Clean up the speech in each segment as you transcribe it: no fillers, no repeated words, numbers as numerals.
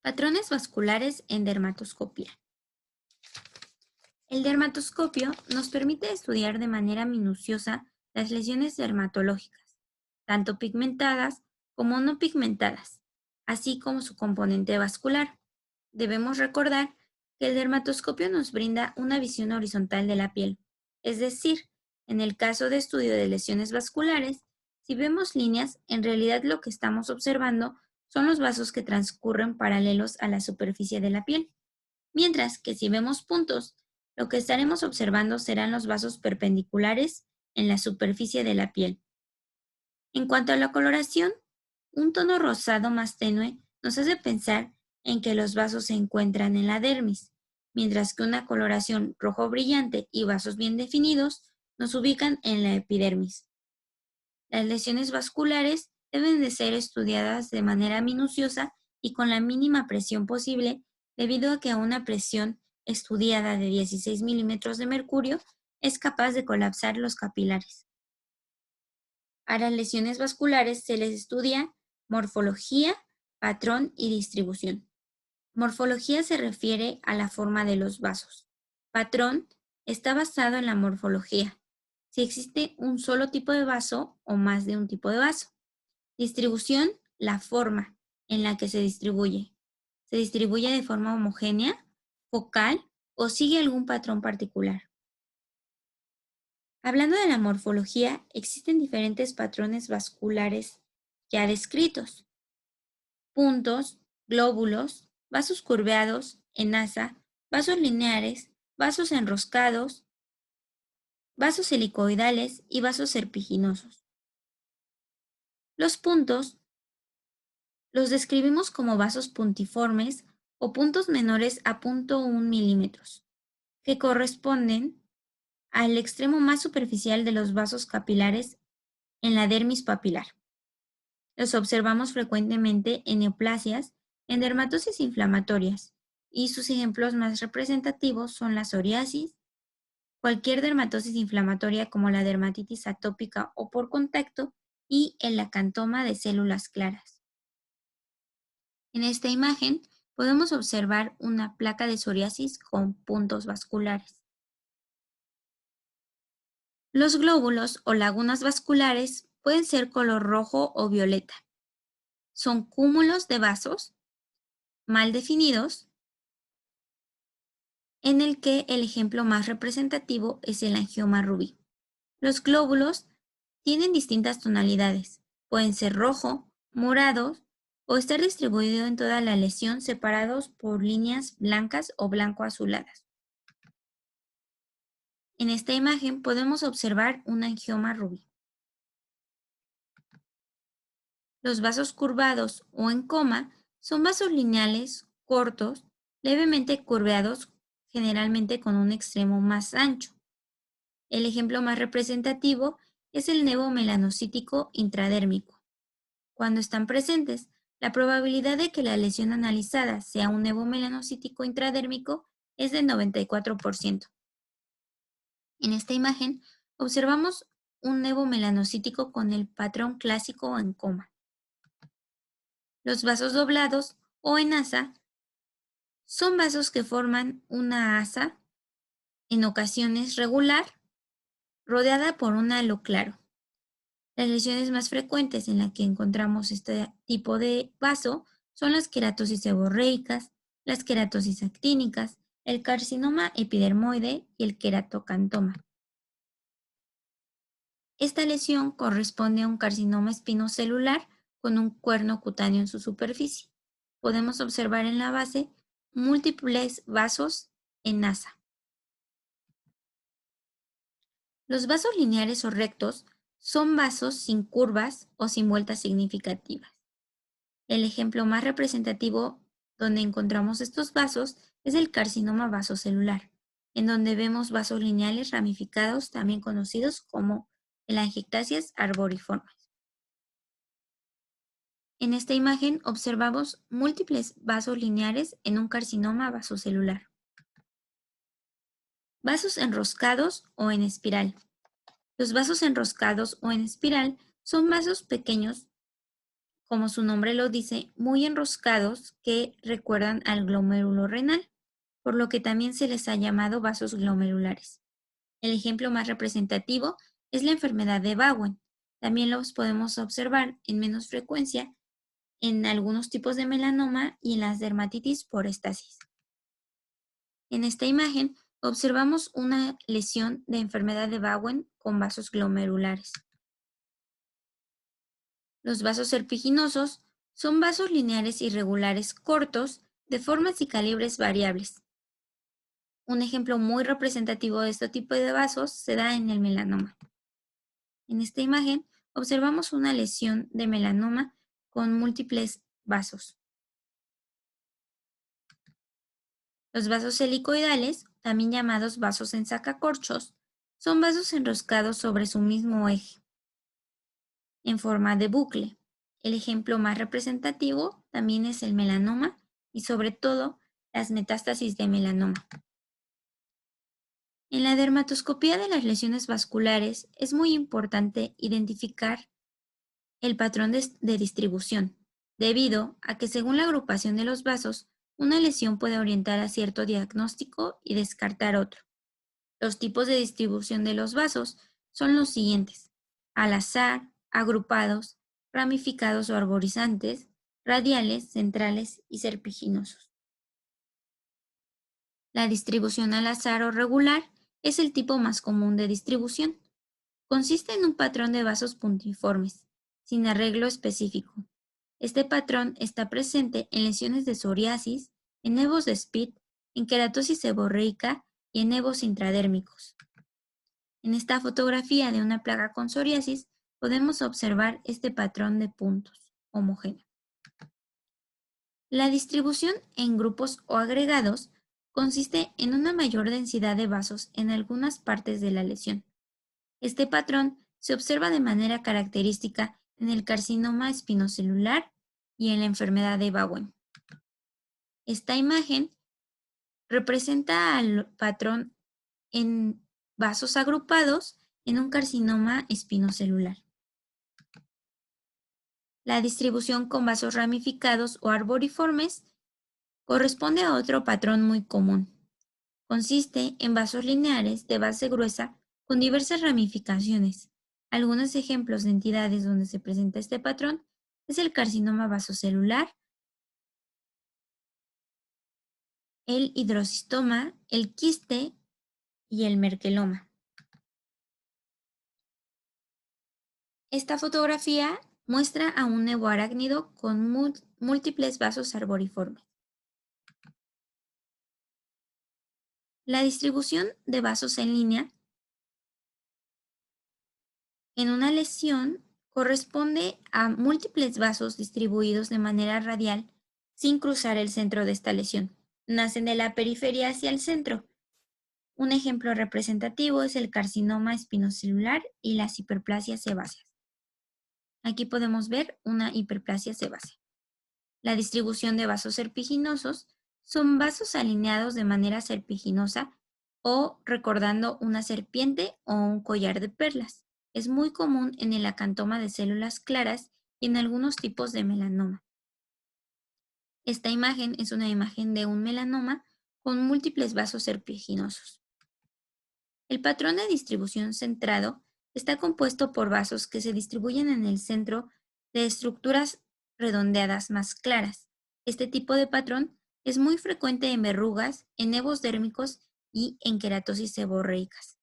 Patrones vasculares en dermatoscopia. El dermatoscopio nos permite estudiar de manera minuciosa las lesiones dermatológicas, tanto pigmentadas como no pigmentadas, así como su componente vascular. Debemos recordar que el dermatoscopio nos brinda una visión horizontal de la piel, es decir, en el caso de estudio de lesiones vasculares, si vemos líneas, en realidad lo que estamos observando son los vasos que transcurren paralelos a la superficie de la piel, mientras que si vemos puntos, lo que estaremos observando serán los vasos perpendiculares en la superficie de la piel. En cuanto a la coloración, un tono rosado más tenue nos hace pensar en que los vasos se encuentran en la dermis, mientras que una coloración rojo brillante y vasos bien definidos nos ubican en la epidermis. Las lesiones vasculares deben de ser estudiadas de manera minuciosa y con la mínima presión posible, debido a que una presión estudiada de 16 milímetros de mercurio es capaz de colapsar los capilares. A las lesiones vasculares se les estudia morfología, patrón y distribución. Morfología se refiere a la forma de los vasos. Patrón está basado en la morfología, si existe un solo tipo de vaso o más de un tipo de vaso. Distribución, la forma en la que se distribuye. ¿Se distribuye de forma homogénea, focal o sigue algún patrón particular? Hablando de la morfología, existen diferentes patrones vasculares ya descritos: puntos, glóbulos, vasos curveados, enasa, vasos lineares, vasos enroscados, vasos helicoidales y vasos serpiginosos. Los puntos los describimos como vasos puntiformes o puntos menores a 0.1 milímetros, que corresponden al extremo más superficial de los vasos capilares en la dermis papilar. Los observamos frecuentemente en neoplasias, en dermatosis inflamatorias, y sus ejemplos más representativos son la psoriasis, cualquier dermatosis inflamatoria como la dermatitis atópica o por contacto, y el acantoma de células claras. En esta imagen podemos observar una placa de psoriasis con puntos vasculares. Los glóbulos o lagunas vasculares pueden ser color rojo o violeta. Son cúmulos de vasos mal definidos, en el que el ejemplo más representativo es el angioma rubí. Los glóbulos tienen distintas tonalidades, pueden ser rojo, morados o estar distribuidos en toda la lesión separados por líneas blancas o blanco-azuladas. En esta imagen podemos observar un angioma rubí. Los vasos curvados o en coma son vasos lineales, cortos, levemente curveados, generalmente con un extremo más ancho. El ejemplo más representativo es el nevo melanocítico intradérmico. Cuando están presentes, la probabilidad de que la lesión analizada sea un nevo melanocítico intradérmico es del 94%. En esta imagen observamos un nevo melanocítico con el patrón clásico en coma. Los vasos doblados o en asa son vasos que forman una asa, en ocasiones regular, rodeada por un halo claro. Las lesiones más frecuentes en las que encontramos este tipo de vaso son las queratosis seborreicas, las queratosis actínicas, el carcinoma epidermoide y el queratocantoma. Esta lesión corresponde a un carcinoma espinocelular con un cuerno cutáneo en su superficie. Podemos observar en la base múltiples vasos en asa. Los vasos lineares o rectos son vasos sin curvas o sin vueltas significativas. El ejemplo más representativo donde encontramos estos vasos es el carcinoma vasocelular, en donde vemos vasos lineales ramificados, también conocidos como helangiectasias arboriformes. En esta imagen observamos múltiples vasos lineares en un carcinoma vasocelular. Vasos enroscados o en espiral. Los vasos enroscados o en espiral son vasos pequeños como su nombre lo dice, muy enroscados que recuerdan al glomérulo renal, por lo que también se les ha llamado vasos glomerulares. El ejemplo más representativo es la enfermedad de Bowen. También los podemos observar en menos frecuencia en algunos tipos de melanoma y en las dermatitis por estasis. En esta imagen observamos una lesión de enfermedad de Bowen con vasos glomerulares. Los vasos serpiginosos son vasos lineares irregulares cortos de formas y calibres variables. Un ejemplo muy representativo de este tipo de vasos se da en el melanoma. En esta imagen observamos una lesión de melanoma con múltiples vasos. Los vasos helicoidales, también llamados vasos en sacacorchos, son vasos enroscados sobre su mismo eje, en forma de bucle. El ejemplo más representativo también es el melanoma y sobre todo las metástasis de melanoma. En la dermatoscopía de las lesiones vasculares es muy importante identificar el patrón de distribución, debido a que según la agrupación de los vasos, una lesión puede orientar a cierto diagnóstico y descartar otro. Los tipos de distribución de los vasos son los siguientes: al azar, agrupados, ramificados o arborizantes, radiales, centrales y serpiginosos. La distribución al azar o regular es el tipo más común de distribución. Consiste en un patrón de vasos puntiformes, sin arreglo específico. Este patrón está presente en lesiones de psoriasis, en nevos de Spit, en queratosis seborreica y en nevos intradérmicos. En esta fotografía de una plaga con psoriasis podemos observar este patrón de puntos homogéneo. La distribución en grupos o agregados consiste en una mayor densidad de vasos en algunas partes de la lesión. Este patrón se observa de manera característica en el carcinoma espinocelular y en la enfermedad de Bowen. Esta imagen representa al patrón en vasos agrupados en un carcinoma espinocelular. La distribución con vasos ramificados o arboriformes corresponde a otro patrón muy común. Consiste en vasos lineares de base gruesa con diversas ramificaciones. Algunos ejemplos de entidades donde se presenta este patrón es el carcinoma vasocelular, el hidrocistoma, el quiste y el merqueloma. Esta fotografía muestra a un nevoarácnido con múltiples vasos arboriformes. La distribución de vasos en línea en una lesión corresponde a múltiples vasos distribuidos de manera radial sin cruzar el centro de esta lesión. Nacen de la periferia hacia el centro. Un ejemplo representativo es el carcinoma espinocelular y las hiperplasias sebáceas. Aquí podemos ver una hiperplasia sebácea. La distribución de vasos serpiginosos son vasos alineados de manera serpiginosa o recordando una serpiente o un collar de perlas. Es muy común en el acantoma de células claras y en algunos tipos de melanoma. Esta imagen es una imagen de un melanoma con múltiples vasos serpiginosos. El patrón de distribución centrado está compuesto por vasos que se distribuyen en el centro de estructuras redondeadas más claras. Este tipo de patrón es muy frecuente en verrugas, en nevos dérmicos y en queratosis seborreicas.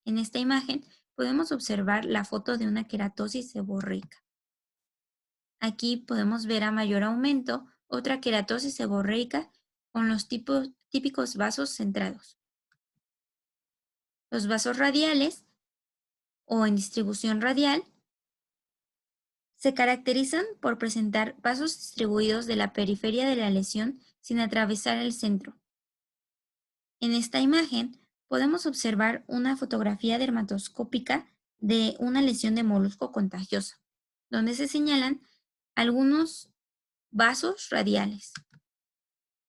En esta imagen podemos observar la foto de una queratosis seborreica. Aquí podemos ver a mayor aumento otra queratosis seborreica con los típicos vasos centrados. Los vasos radiales o en distribución radial se caracterizan por presentar vasos distribuidos de la periferia de la lesión sin atravesar el centro. En esta imagen podemos observar una fotografía dermatoscópica de una lesión de molusco contagioso, donde se señalan algunos vasos radiales.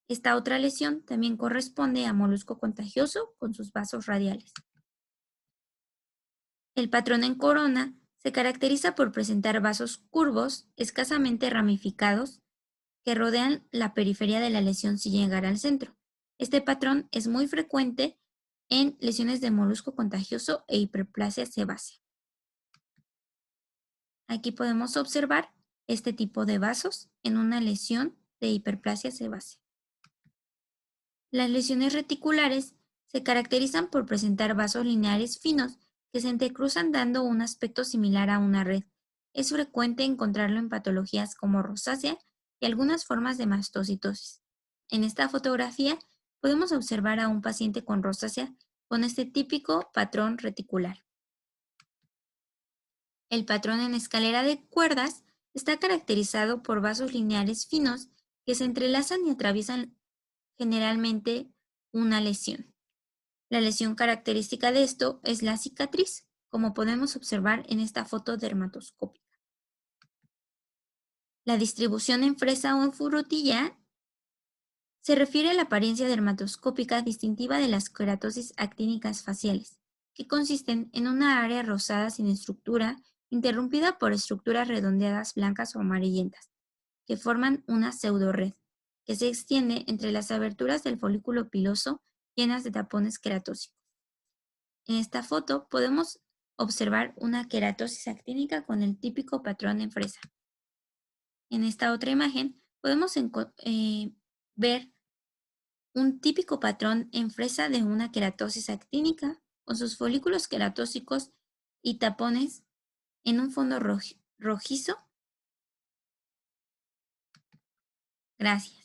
Esta otra lesión también corresponde a molusco contagioso con sus vasos radiales. El patrón en corona Se caracteriza por presentar vasos curvos, escasamente ramificados, que rodean la periferia de la lesión sin llegar al centro. Este patrón es muy frecuente en lesiones de molusco contagioso e hiperplasia sebácea. Aquí podemos observar este tipo de vasos en una lesión de hiperplasia sebácea. Las lesiones reticulares se caracterizan por presentar vasos lineares finos que se entrecruzan dando un aspecto similar a una red. Es frecuente encontrarlo en patologías como rosácea y algunas formas de mastocitosis. En esta fotografía podemos observar a un paciente con rosácea con este típico patrón reticular. El patrón en escalera de cuerdas está caracterizado por vasos lineares finos que se entrelazan y atraviesan generalmente una lesión. La lesión característica de esto es la cicatriz, como podemos observar en esta foto dermatoscópica. La distribución en fresa o en frutilla se refiere a la apariencia dermatoscópica distintiva de las queratosis actínicas faciales, que consisten en una área rosada sin estructura, interrumpida por estructuras redondeadas blancas o amarillentas, que forman una pseudored, que se extiende entre las aberturas del folículo piloso llenas de tapones queratósicos. En esta foto podemos observar una queratosis actínica con el típico patrón en fresa. En esta otra imagen podemos ver un típico patrón en fresa de una queratosis actínica con sus folículos queratósicos y tapones en un fondo rojizo. Gracias.